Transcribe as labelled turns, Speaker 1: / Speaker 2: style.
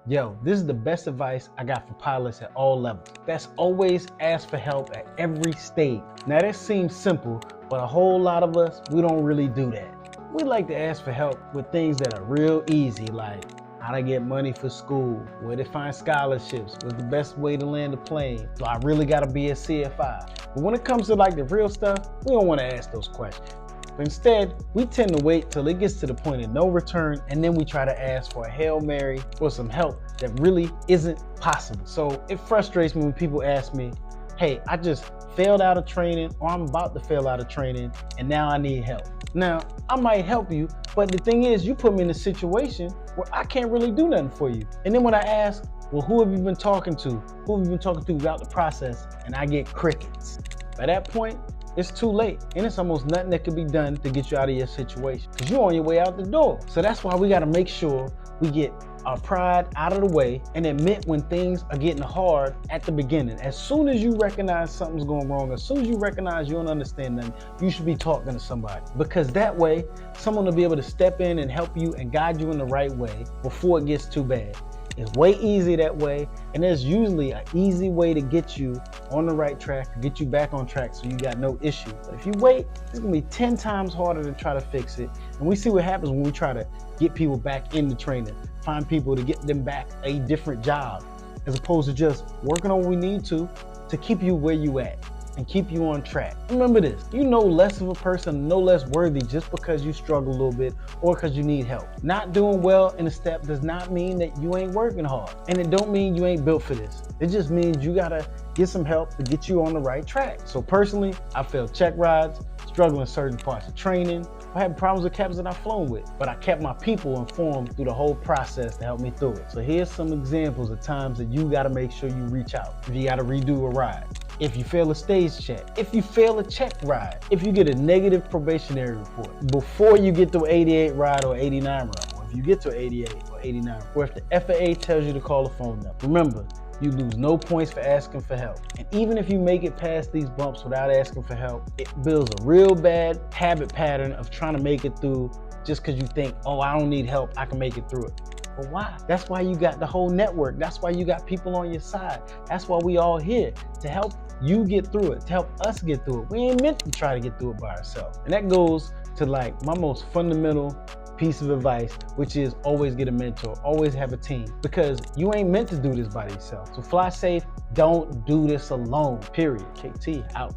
Speaker 1: Yo, this is the best advice I got for pilots at all levels. That's always ask for help at every stage. Now that seems simple, but a whole lot of us, we don't really do that. We like to ask for help with things that are real easy, like how to get money for school, where to find scholarships, what's the best way to land a plane, do I really gotta be a CFI? But when it comes to like the real stuff, we don't wanna ask those questions. But instead, we tend to wait till it gets to the point of no return, and then we try to ask for a Hail Mary or some help that really isn't possible. So it frustrates me when people ask me, hey, I just failed out of training, or I'm about to fail out of training, and now I need help. Now, I might help you, but the thing is, you put me in a situation where I can't really do nothing for you. And then when I ask, well, who have you been talking to? Who have you been talking to throughout the process? And I get crickets. By that point, it's too late, and it's almost nothing that can be done to get you out of your situation, because you're on your way out the door. So that's why we got to make sure we get our pride out of the way and admit when things are getting hard at the beginning. As soon as you recognize something's going wrong, as soon as you recognize you don't understand them, you should be talking to somebody, because that way someone will be able to step in and help you and guide you in the right way before it gets too bad. It's way easier that way, and there's usually an easy way to get you on the right track, to get you back on track so you got no issue. But if you wait, it's gonna be 10 times harder to try to fix it. And we see what happens when we try to get people back into training, find people to get them back a different job, as opposed to just working on what we need to keep you where you at and keep you on track. Remember this, you know less of a person, no less worthy just because you struggle a little bit or because you need help. Not doing well in a step does not mean that you ain't working hard. And it don't mean you ain't built for this. It just means you gotta get some help to get you on the right track. So personally, I failed check rides, struggling in certain parts of training. I had problems with captains that I've flown with, but I kept my people informed through the whole process to help me through it. So here's some examples of times that you gotta make sure you reach out. If you gotta redo a ride, if you fail a stage check, if you fail a check ride, if you get a negative probationary report before you get to an 88 ride or 89 ride, or if you get to 88 or 89, or if the FAA tells you to call a phone number. Remember, you lose no points for asking for help. And even if you make it past these bumps without asking for help, it builds a real bad habit pattern of trying to make it through just because you think, oh, I don't need help, I can make it through it. But why? That's why you got the whole network. That's why you got people on your side. That's why we all here, to help you get through it, to help us get through it. We ain't meant to try to get through it by ourselves. And that goes to like my most fundamental piece of advice, which is always get a mentor, always have a team, because you ain't meant to do this by yourself. So fly safe, don't do this alone, period. KT out.